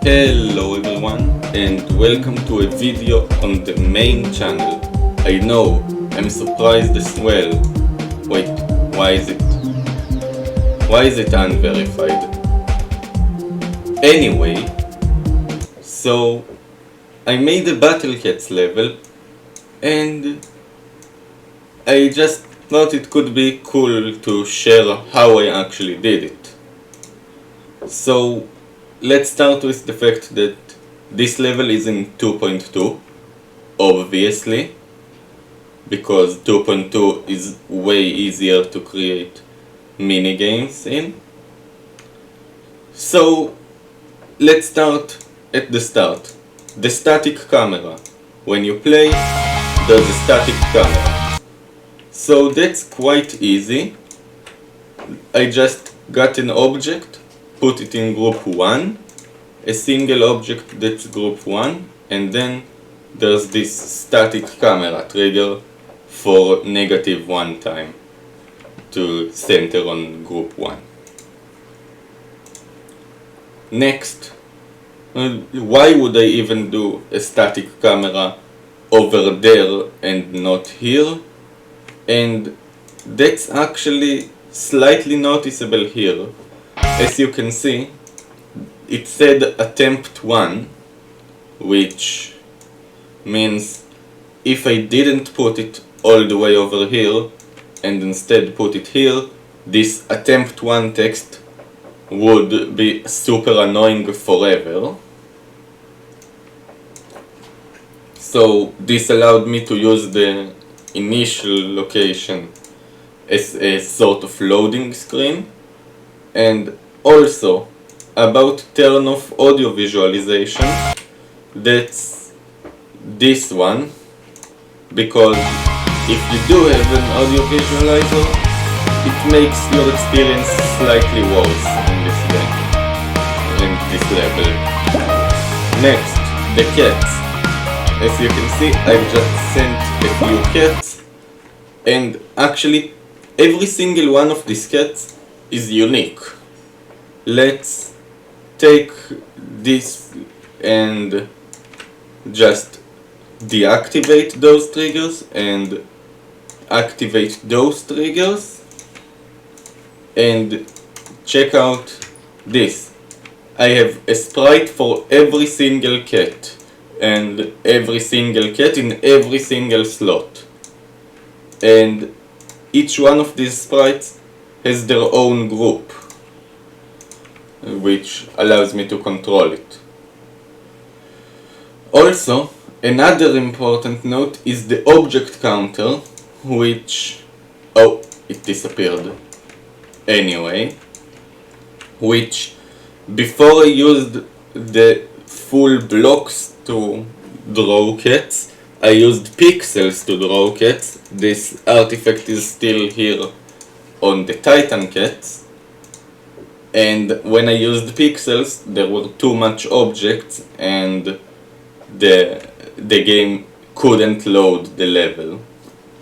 Hello everyone and welcome to a video on the main channel. I know, I'm surprised as well. Wait, why is it unverified? Anyway, so I made a Battle Cats level and I just thought it could be cool to share how I actually did it. So let's start with the fact that this level is in 2.2, obviously, because 2.2 is way easier to create minigames in. So let's start at the start. The static camera. When you play, there's a static camera. So that's quite easy. I just got an object, put it in group 1, a single object that's group 1, and then there's this static camera trigger for -1 time to center on group 1. Next, why would I even do a static camera over there and not here? And that's actually slightly noticeable here. As you can see, it said attempt 1, which means if I didn't put it all the way over here and instead put it here, this attempt 1 text would be super annoying forever. So this allowed me to use the initial location as a sort of loading screen. And also, about turn off audio visualization, that's this one, because if you do have an audio visualizer, it makes your experience slightly worse in this game, in this level. Next, the cats. As you can see, I've just sent a few cats, and actually every single one of these cats is unique. Let's take this and just deactivate those triggers and activate those triggers, and check out this. I have a sprite for every single cat and every single cat in every single slot, and each one of these sprites has their own group, which allows me to control it. Also, another important note is the object counter, which... oh, it disappeared. Anyway, which before I used the full blocks to draw cats, I used pixels to draw cats. This artifact is still here on the Titan cats, and when I used pixels there were too much objects and the game couldn't load the level.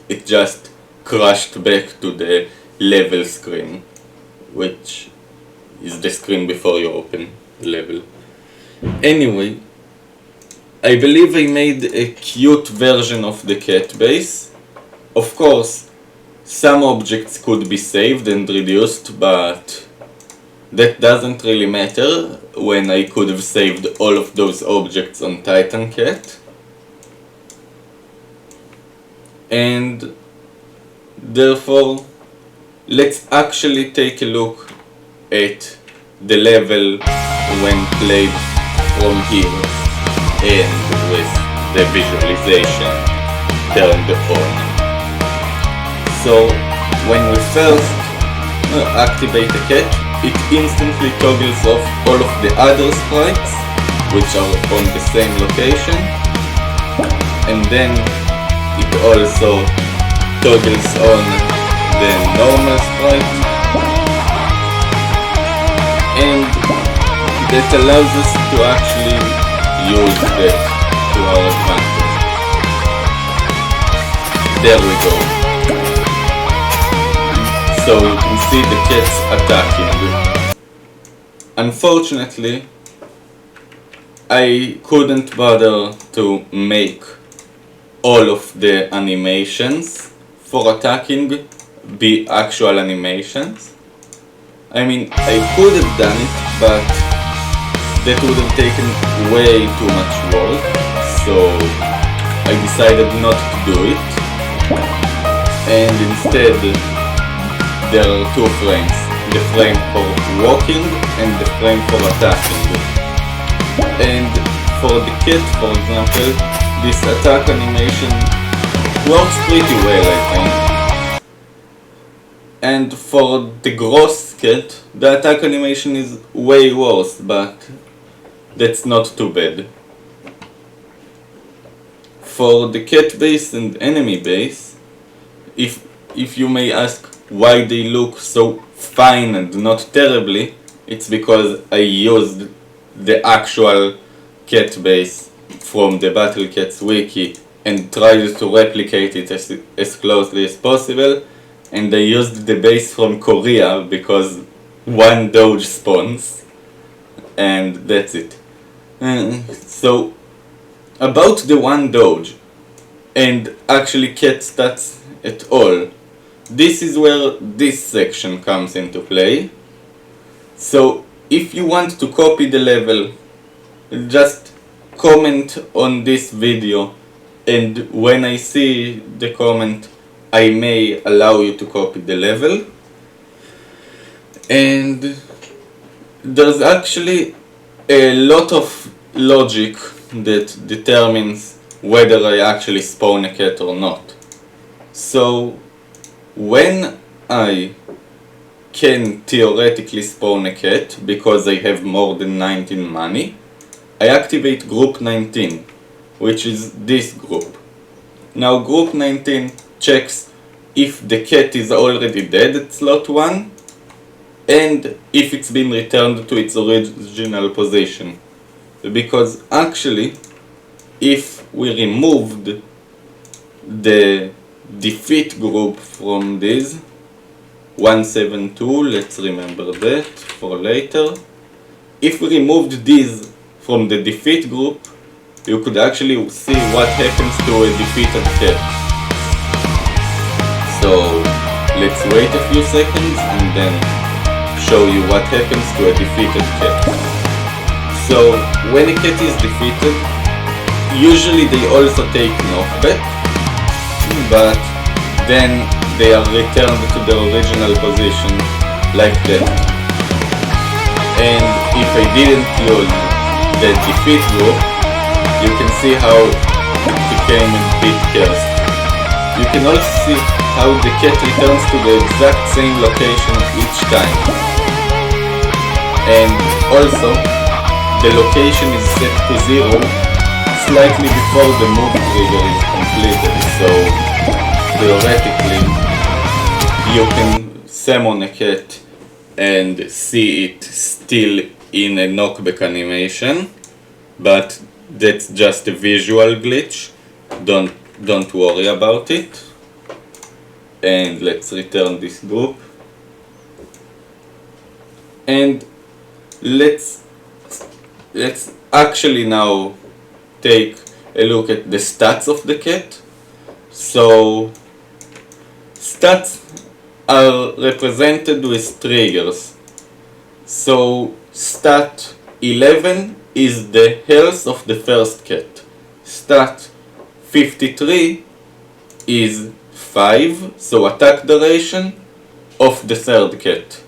It just crashed back to the level screen, which is the screen before you open the level. Anyway, I believe I made a cute version of the cat base. Of course, some objects could be saved and reduced, but that doesn't really matter when I could have saved all of those objects on Titan Cat. And therefore, let's actually take a look at the level when played from here and with the visualization turned on. So when we first activate the cat, it instantly toggles off all of the other sprites which are on the same location, and then it also toggles on the normal sprite, and that allows us to actually use that to our advantage. There we go. So you can see the cats attacking. Unfortunately, I couldn't bother to make all of the animations for attacking be actual animations. I mean, I could have done it, but that would have taken way too much work, so I decided not to do it. And instead, there are two frames, the frame for walking and the frame for attacking. And for the cat, for example, this attack animation works pretty well, I think. And for the gross cat, the attack animation is way worse, but that's not too bad. For the cat base and enemy base, if you may ask why they look so fine and not terribly, it's because I used the actual cat base from the Battle Cats wiki and tried to replicate it as closely as possible, and I used the base from Korea because one Doge spawns, and that's it. So, about the one Doge, and actually cat stats at all, this is where this section comes into play. So, if you want to copy the level, just comment on this video, and when I see the comment, I may allow you to copy the level. And there's actually a lot of logic that determines whether I actually spawn a cat or not. So when I can theoretically spawn a cat because I have more than 19 money, I activate group 19, which is this group. Now group 19 checks if the cat is already dead at slot 1 and if it's been returned to its original position. Because actually, if we removed the defeat group from this 172, let's remember that for later. If we removed these from the defeat group, you could actually see what happens to a defeated cat. So let's wait a few seconds and then show you what happens to a defeated cat. So when a cat is defeated, usually they also take knockback, but then they are returned to their original position like that. And if I didn't use the defeat group, you can see how it became a bit cursed. You can also see how the cat returns to the exact same location each time. And also, the location is set to 0 slightly before the move trigger is completed, so theoretically you can summon a cat and see it still in a knockback animation, but that's just a visual glitch. Don't worry about it. And let's return this group. And let's actually now take a look at the stats of the cat. So stats are represented with triggers. So stat 11 is the health of the first cat. Stat 53 is 5, so attack duration of the third cat.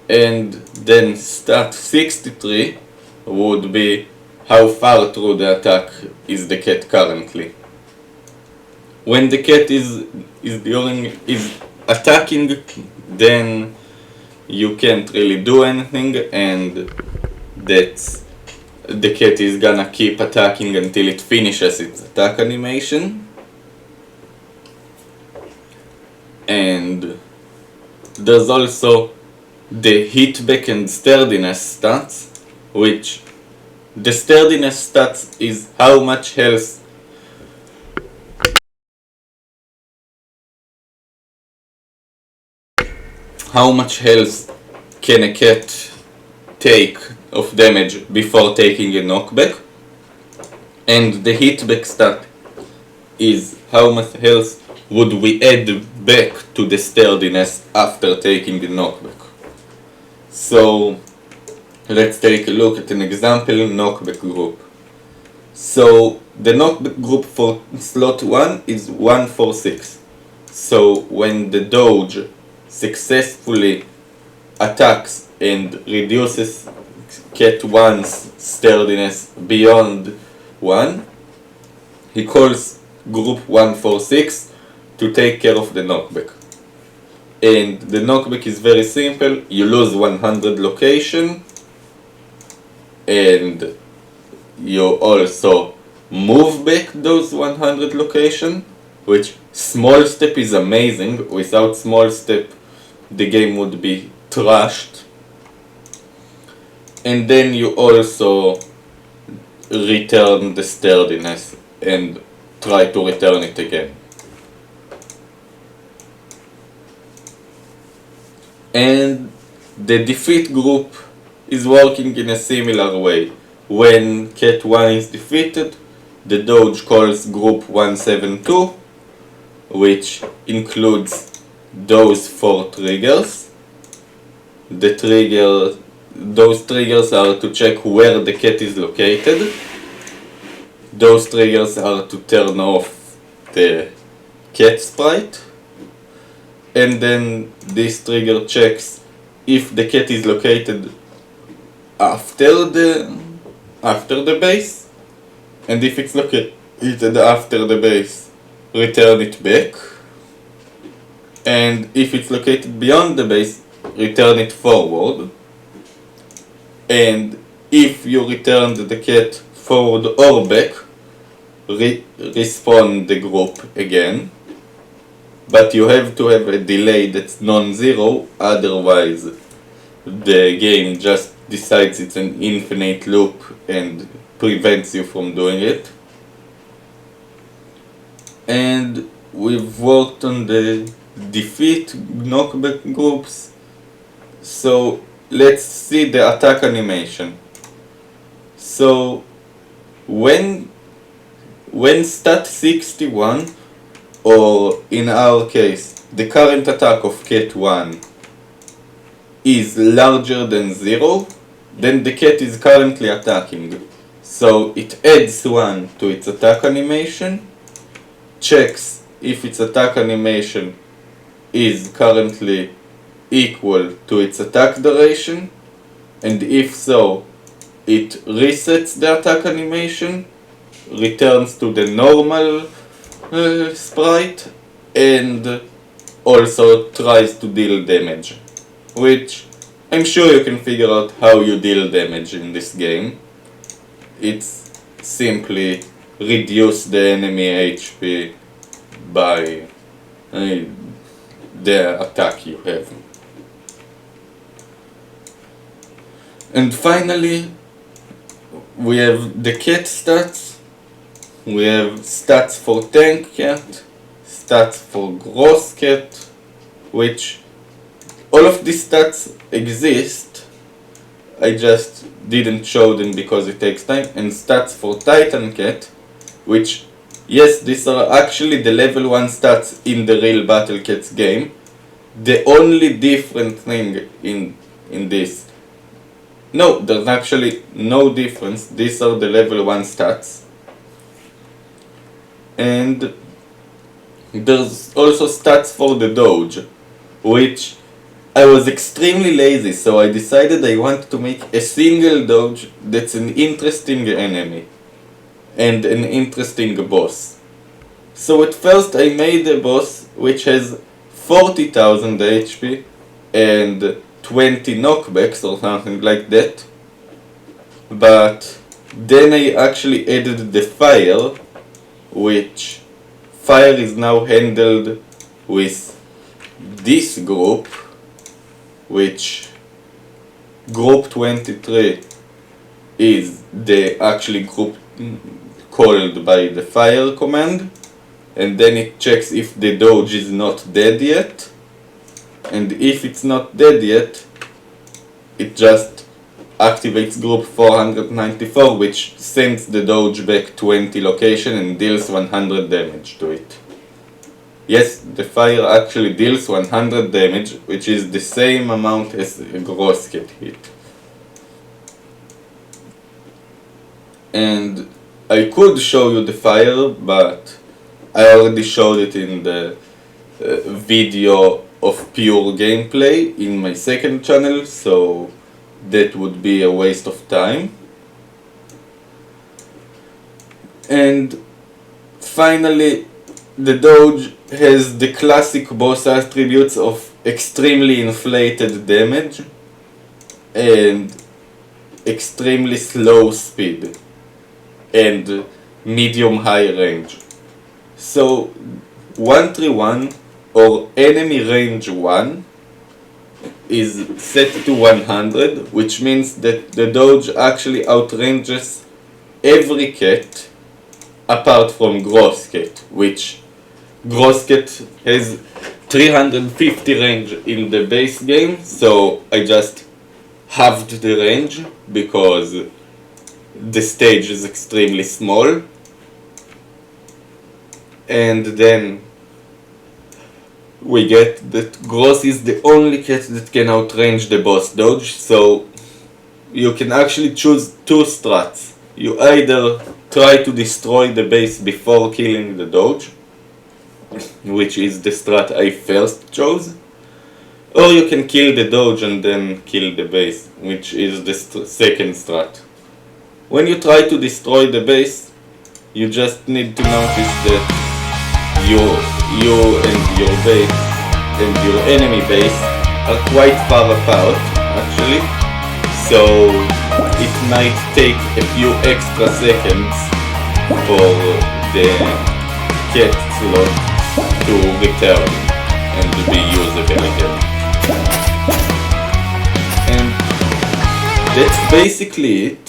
And then stat 63 would be how far through the attack is the cat currently. When the cat is attacking, then you can't really do anything, and that's the cat is gonna keep attacking until it finishes its attack animation. And there's also the hitback and sturdiness stats, which the sturdiness stats is how much health can a cat take of damage before taking a knockback, and the hitback stat is how much health would we add back to the sturdiness after taking the knockback. So let's take a look at an example knockback group. So the knockback group for slot 1 is 146. So when the Doge successfully attacks and reduces Cat 1's sturdiness beyond 1, he calls group 146 to take care of the knockback. And the knockback is very simple. You lose 100 location, and you also move back those 100 location, which small step is amazing. Without small step the game would be trashed. And then you also return the sturdiness and try to return it again. And the defeat group is working in a similar way. When Cat 1 is defeated, the Doge calls group 172, which includes those 4 triggers. Those triggers are to check where the cat is located. Those triggers are to turn off the cat sprite. And then this trigger checks if the cat is located after the base, and if it's located after the base, return it back, and if it's located beyond the base, return it forward. And if you returned the cat forward or back, respawn the group again. But you have to have a delay that's non-zero, otherwise the game just decides it's an infinite loop and prevents you from doing it. And we've worked on the defeat knockback groups. So let's see the attack animation. So when stat 61, or in our case the current attack of Cat 1, is larger than 0, then the cat is currently attacking. So it adds 1 to its attack animation, checks if its attack animation is currently equal to its attack duration, and if so, it resets the attack animation, returns to the normal sprite, and also tries to deal damage, which I'm sure you can figure out how you deal damage in this game. It's simply reduce the enemy HP by the attack you have. And finally, we have the cat stats. We have stats for tank cat, stats for gross cat, which all of these stats exist, I just didn't show them because it takes time, and stats for Titan cat, which, yes, these are actually the level 1 stats in the real Battle Cats game. The only different thing in this, no, there's actually no difference, these are the level 1 stats. And there's also stats for the Doge, which I was extremely lazy, so I decided I want to make a single Doge that's an interesting enemy and an interesting boss. So at first I made a boss which has 40,000 HP and 20 knockbacks or something like that, but then I actually added the fire, which fire is now handled with this group, which group 23 is the actually group called by the fire command, and then it checks if the Doge is not dead yet, and if it's not dead yet, it just activates group 494, which sends the Doge back 20 location and deals 100 damage to it. Yes, the fire actually deals 100 damage, which is the same amount as a Grosket hit. And I could show you the fire, but I already showed it in the video of pure gameplay in my second channel, so that would be a waste of time. And finally, the Doge has the classic boss attributes of extremely inflated damage and extremely slow speed and medium-high range. So 131 or enemy range 1 is set to 100, which means that the Doge actually outranges every cat apart from Grosket, which Grosket has 350 range in the base game, so I just halved the range because the stage is extremely small. And then we get that Gross is the only cat that can outrange the boss Doge, so you can actually choose two strats. You either try to destroy the base before killing the Doge, which is the strat I first chose, or you can kill the Doge and then kill the base, which is the second strat. When you try to destroy the base, you just need to notice that you and your base and your enemy base are quite far apart, actually, so it might take a few extra seconds for the cat slot to return and be usable again. And that's basically it.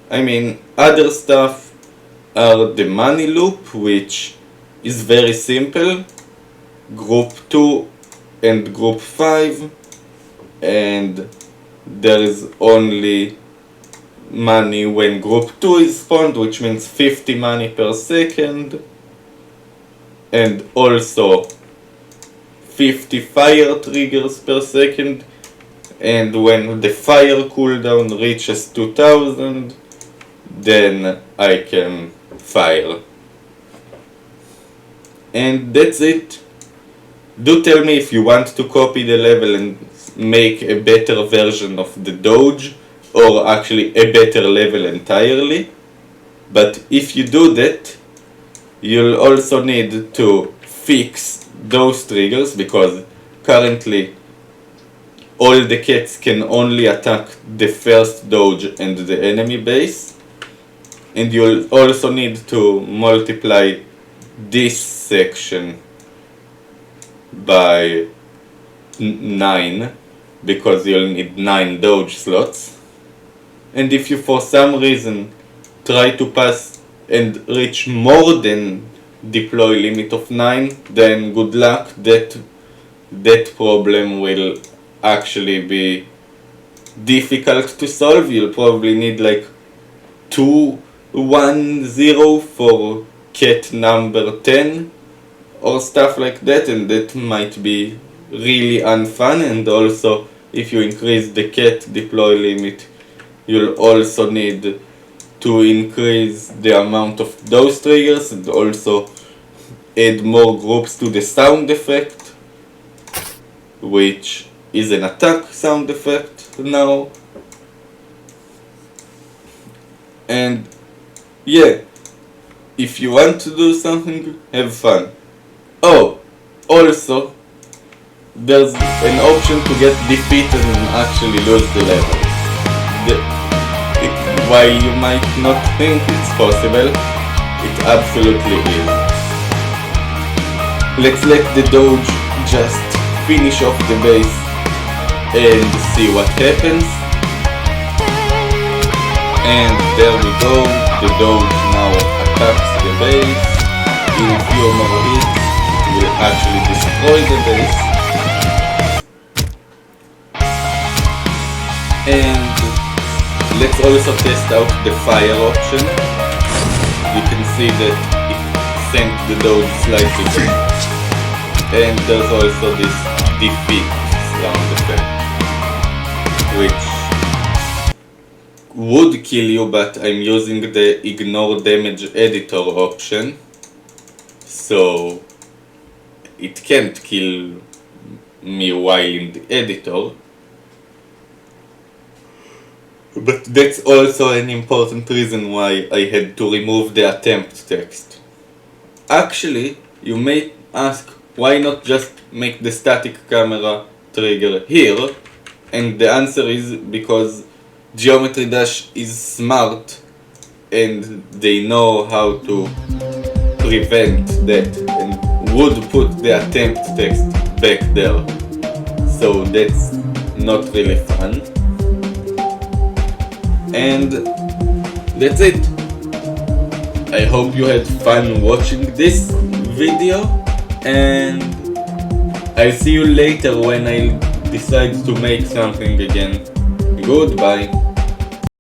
I mean, other stuff are the money loop, which is very simple. Group 2 and group 5, and there is only money when group 2 is spawned, which means 50 money per second, and also 50 fire triggers per second, and when the fire cooldown reaches 2000, then I can fire. And that's it. Do tell me if you want to copy the level and make a better version of the Doge, or actually a better level entirely. But if you do that, you'll also need to fix those triggers, because currently all the cats can only attack the first Doge and the enemy base. And you'll also need to multiply this section by 9, because you'll need 9 Doge slots. And if you for some reason try to pass and reach more than deploy limit of 9, then good luck. That problem will actually be difficult to solve. You'll probably need like 210 for cat number 10 or stuff like that, and that might be really unfun. And also, if you increase the cat deploy limit, you'll also need to increase the amount of those triggers and also add more groups to the sound effect, which is an attack sound effect now. And yeah, if you want to do something, have fun. Oh, also, there's an option to get defeated and actually lose the level. Why you might not think it's possible, it absolutely is. Let's let the Doge just finish off the base and see what happens. And there we go, the Doge now attacks the base. In a few more hits, it will actually destroy the base. And let's also test out the fire option. You can see that it sent the Doge slightly back. And there's also this defeat sound effect, which would kill you, but I'm using the ignore damage editor option, so it can't kill me while in the editor. But that's also an important reason why I had to remove the attempt text. Actually, you may ask, why not just make the static camera trigger here? And the answer is because Geometry Dash is smart and they know how to prevent that and would put the attempt text back there. So that's not really fun. And that's it. I hope you had fun watching this video, and I'll see you later when I decide to make something again. Goodbye.